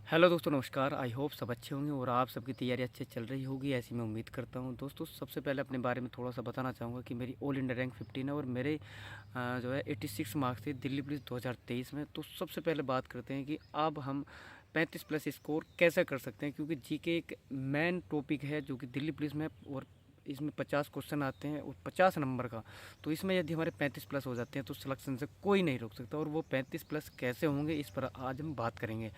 Hello दोस्तों, नमस्कार। I hope सब अच्छे होंगे और आप सबकी तैयारी अच्छे चल रही होगी, ऐसी मैं उम्मीद करता हूं। दोस्तों, सबसे पहले अपने बारे में थोड़ा सा बताना चाहूँगा कि मेरी ऑल इंडिया रैंक 15 है और मेरे जो है 86 मार्क्स थे दिल्ली पुलिस 2023 में। तो सबसे पहले बात करते हैं कि अब हम 35 प्लस स्कोर कैसे कर सकते हैं, क्योंकि जीके एक मेन टॉपिक है जो कि दिल्ली पुलिस में, और इसमें 50 क्वेश्चन आते हैं और 50 नंबर का। तो इसमें यदि हमारे 35 प्लस हो जाते हैं तो सिलेक्शन से कोई नहीं रोक सकता, और वो 35 प्लस कैसे होंगे इस पर आज हम बात करेंगे।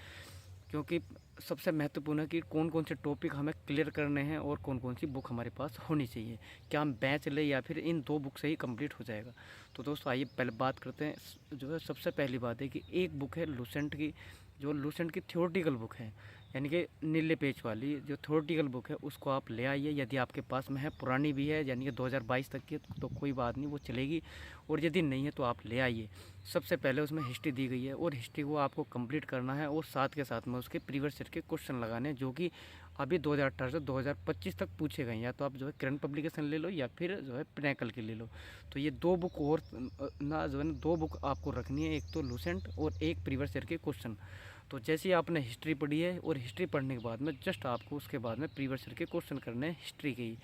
क्योंकि सबसे महत्वपूर्ण है कि कौन कौन से टॉपिक हमें क्लियर करने हैं और कौन कौन सी बुक हमारे पास होनी चाहिए। क्या हम बैच लें या फिर इन दो बुक से ही कंप्लीट हो जाएगा। तो दोस्तों, आइए पहले बात करते हैं। जो है सबसे पहली बात है कि एक बुक है लूसेंट की, जो लूसेंट की थ्योरेटिकल बुक है, यानी कि नीले पेज वाली जो थ्योरेटिकल बुक है उसको आप ले आइए। यदि आपके पास में है, पुरानी भी है यानी कि 2022 तक की, तो कोई बात नहीं, वो चलेगी। और यदि नहीं है तो आप ले आइए। सबसे पहले उसमें हिस्ट्री दी गई है और हिस्ट्री को आपको कंप्लीट करना है, और साथ के साथ में उसके प्रीवियस ईयर के क्वेश्चन लगाने हैं जो कि अभी 2018 से 2025 तक पूछे गए हैं। या तो आप जो है करंट पब्लिकेशन ले लो या फिर जो है पिनेकल की ले लो। तो ये दो बुक और ना जो है ना, दो बुक आपको रखनी है, एक तो लूसेंट और एक प्रीवियस ईयर के क्वेश्चन। तो जैसे ही आपने हिस्ट्री पढ़ी है, और हिस्ट्री पढ़ने के बाद में जस्ट आपको उसके बाद में प्रीवियस ईयर के क्वेश्चन करने हैं हिस्ट्री के ही।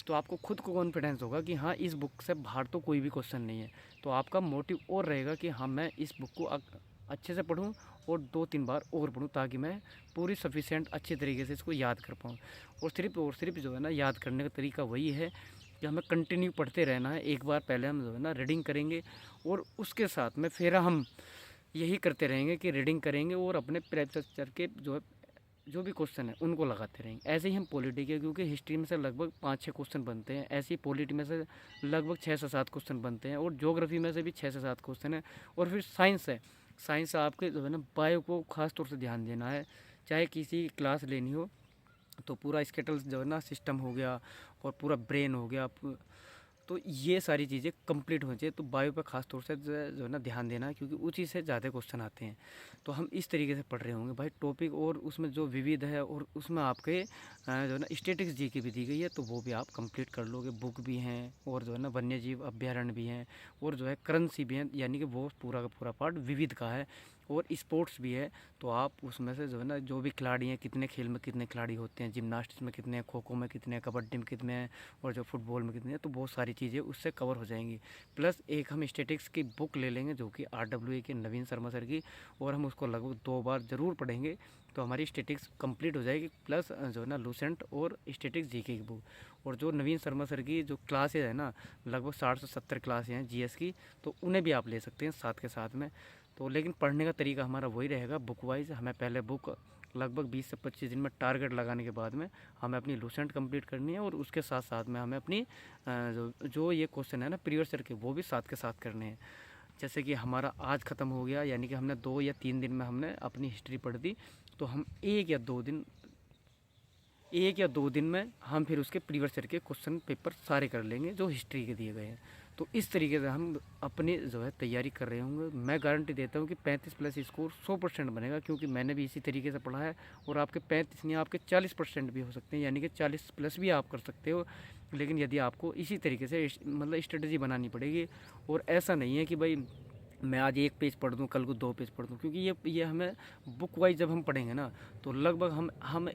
तो आपको खुद को कॉन्फिडेंस होगा कि हाँ, इस बुक से बाहर तो कोई भी क्वेश्चन नहीं है। तो आपका मोटिव और रहेगा कि हाँ, मैं इस बुक को अच्छे से पढूं और 2-3 बार और पढूं, ताकि मैं पूरी सफिशिएंट अच्छे तरीके से इसको याद कर पाऊँ। और सिर्फ जो है ना, याद करने का तरीका वही है कि हमें कंटिन्यू पढ़ते रहना है। एक बार पहले हम जो है ना रीडिंग करेंगे, और उसके साथ में फिर हम यही करते रहेंगे कि रीडिंग करेंगे और अपने प्रेफरेंस के जो भी क्वेश्चन है उनको लगाते रहेंगे। ऐसे ही हम पॉलिटी के, क्योंकि हिस्ट्री में से लगभग 5-6 क्वेश्चन बनते हैं, ऐसे ही पॉलिटी में से लगभग 6 से 7 क्वेश्चन बनते हैं, और ज्योग्राफी में से भी 6 से 7 क्वेश्चन है। और फिर साइंस है। साइंस आपके जो है ना, बायो को खास तौर से ध्यान देना है। चाहे किसी क्लास लेनी हो तो पूरा स्केटल जो है ना सिस्टम हो गया, और पूरा ब्रेन हो गया, तो ये सारी चीज़ें कंप्लीट होनी चाहिए। तो बायो पे खास तौर से जो है ना ध्यान देना है, क्योंकि उसी से ज़्यादा क्वेश्चन आते हैं। तो हम इस तरीके से पढ़ रहे होंगे भाई टॉपिक, और उसमें जो विविध है, और उसमें आपके जो है ना स्टेटिक्स जी की भी दी गई है, तो वो भी आप कंप्लीट कर लोगे। बुक भी हैं, और जो है ना वन्य जीव अभ्यारण्य भी हैं, और जो है करेंसी भी हैं, यानी कि वो पूरा का पूरा पार्ट विविध का है। और स्पोर्ट्स भी है, तो आप उसमें से जो है ना, जो भी खिलाड़ी हैं, कितने खेल में कितने खिलाड़ी होते हैं, जिम्नास्टिक्स में कितने हैं, खो खो में कितने हैं, कबड्डी में कितने हैं, और जो फुटबॉल में कितने हैं, तो बहुत सारी चीज़ें उससे कवर हो जाएंगी। प्लस एक हम स्टेटिक्स की बुक ले लेंगे जो कि RWA के नवीन शर्मा सर की, और हम उसको लगभग 2 बार ज़रूर पढ़ेंगे, तो हमारी स्टेटिक्स कंप्लीट हो जाएगी। प्लस जो है ना लूसेंट और स्टेटिक्स जीके की बुक, और जो नवीन शर्मा सर की जो क्लासेज है ना, लगभग 60 से 70 क्लासें हैं जीएस की, तो उन्हें भी आप ले सकते हैं साथ के साथ में। तो लेकिन पढ़ने का तरीका हमारा वही रहेगा, बुक वाइज। हमें पहले बुक लगभग 20 से 25 दिन में टारगेट लगाने के बाद में हमें अपनी लूसेंट कंप्लीट करनी है, और उसके साथ साथ में हमें अपनी जो ये क्वेश्चन है ना प्रीवियस ईयर के, वो भी साथ के साथ करने हैं। जैसे कि हमारा आज ख़त्म हो गया, यानी कि हमने 2 या 3 दिन में हमने अपनी हिस्ट्री पढ़ दी, तो हम 1 या 2 दिन में हम फिर उसके प्रीवियस ईयर के क्वेश्चन पेपर सारे कर लेंगे जो हिस्ट्री के दिए गए हैं। तो इस तरीके से हम अपनी जो है तैयारी कर रहे होंगे। मैं गारंटी देता हूँ कि 35 प्लस स्कोर 100% बनेगा, क्योंकि मैंने भी इसी तरीके से पढ़ा है। और आपके 35 नहीं, आपके 40% भी हो सकते हैं, यानी कि 40 प्लस भी आप कर सकते हो। लेकिन यदि आपको इसी तरीके से मतलब स्ट्रेटजी बनानी पड़ेगी, और ऐसा नहीं है कि भाई मैं आज 1 पेज पढ़ दूँ, कल को 2 पेज पढ़ दूँ, क्योंकि ये हमें बुक वाइज जब हम पढ़ेंगे ना, तो लगभग हम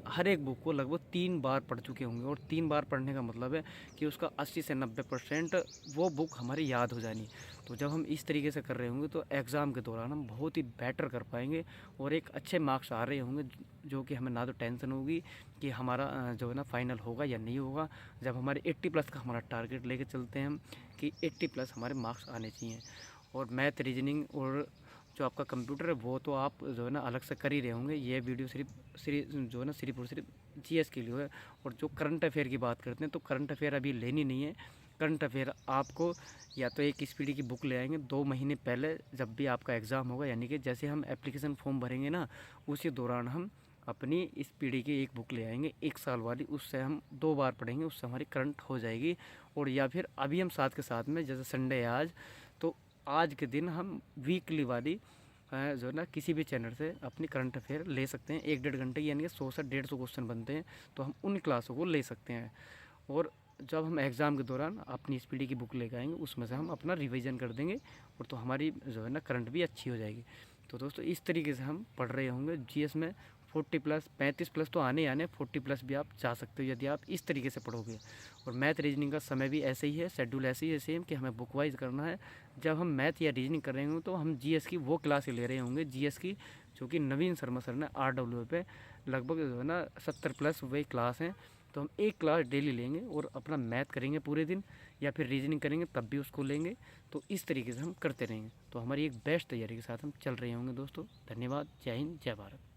हर एक बुक को लगभग 3 बार पढ़ चुके होंगे। और 3 बार पढ़ने का मतलब है कि उसका 80 से 90% वो बुक हमारी याद हो जानी। तो जब हम इस तरीके से कर रहे होंगे तो एग्ज़ाम के दौरान हम बहुत ही बेटर कर पाएंगे, और एक अच्छे मार्क्स आ रहे होंगे, जो कि हमें ना तो टेंशन होगी कि हमारा जो है ना फाइनल होगा या नहीं होगा। जब हमारे 80 प्लस का हमारा टारगेट लेके चलते हैं हम, कि 80 प्लस हमारे मार्क्स आने चाहिए। और मैथ, रीजनिंग और जो आपका कंप्यूटर है, वो तो आप जो है ना अलग से कर ही रहे होंगे। ये वीडियो सिर्फ जो है ना सिर्फ और सिर्फ जीएस के लिए है। और जो करंट अफेयर की बात करते हैं, तो करंट अफेयर अभी लेनी नहीं है। करंट अफेयर आपको या तो एक स्पीडी की बुक ले आएंगे 2 महीने पहले, जब भी आपका एग्ज़ाम होगा, यानी कि जैसे हम एप्लीकेशन फॉर्म भरेंगे ना, उसी दौरान हम अपनी स्पीडी की एक बुक ले आएंगे 1 साल वाली, उससे हम 2 बार पढ़ेंगे, उससे हमारी करंट हो जाएगी। और या फिर अभी हम साथ के साथ में, जैसे संडे है आज, तो आज के दिन हम वीकली वाली जो है ना किसी भी चैनल से अपनी करंट अफेयर ले सकते हैं। 1-1.5 घंटे की, यानी कि 100 से 150 क्वेश्चन बनते हैं, तो हम उन क्लासों को ले सकते हैं। और जब हम एग्ज़ाम के दौरान अपनी स्पीडी की बुक लेकर आएंगे, उसमें से हम अपना रिवीजन कर देंगे, और तो हमारी जो है ना करंट भी अच्छी हो जाएगी। तो दोस्तों इस तरीके से हम पढ़ रहे होंगे जीएस में। 40 प्लस 35 प्लस तो आने ही आने, 40 प्लस भी आप जा सकते हो यदि आप इस तरीके से पढ़ोगे। और मैथ रीजनिंग का समय भी ऐसे ही है, शेड्यूल ऐसे ही है सेम, कि हमें बुक वाइज करना है। जब हम मैथ या रीजनिंग कर रहे होंगे तो हम जीएस की वो क्लास ले रहे होंगे, जीएस की जो कि नवीन शर्मा सर ने RW पे लगभग जो है ना 70 प्लस वही क्लास हैं। तो हम एक क्लास डेली लेंगे और अपना मैथ करेंगे पूरे दिन, या फिर रीजनिंग करेंगे तब भी उसको लेंगे। तो इस तरीके से हम करते रहेंगे, तो हमारी एक बेस्ट तैयारी के साथ हम चल रहे होंगे दोस्तों। धन्यवाद। जय हिंद, जय भारत।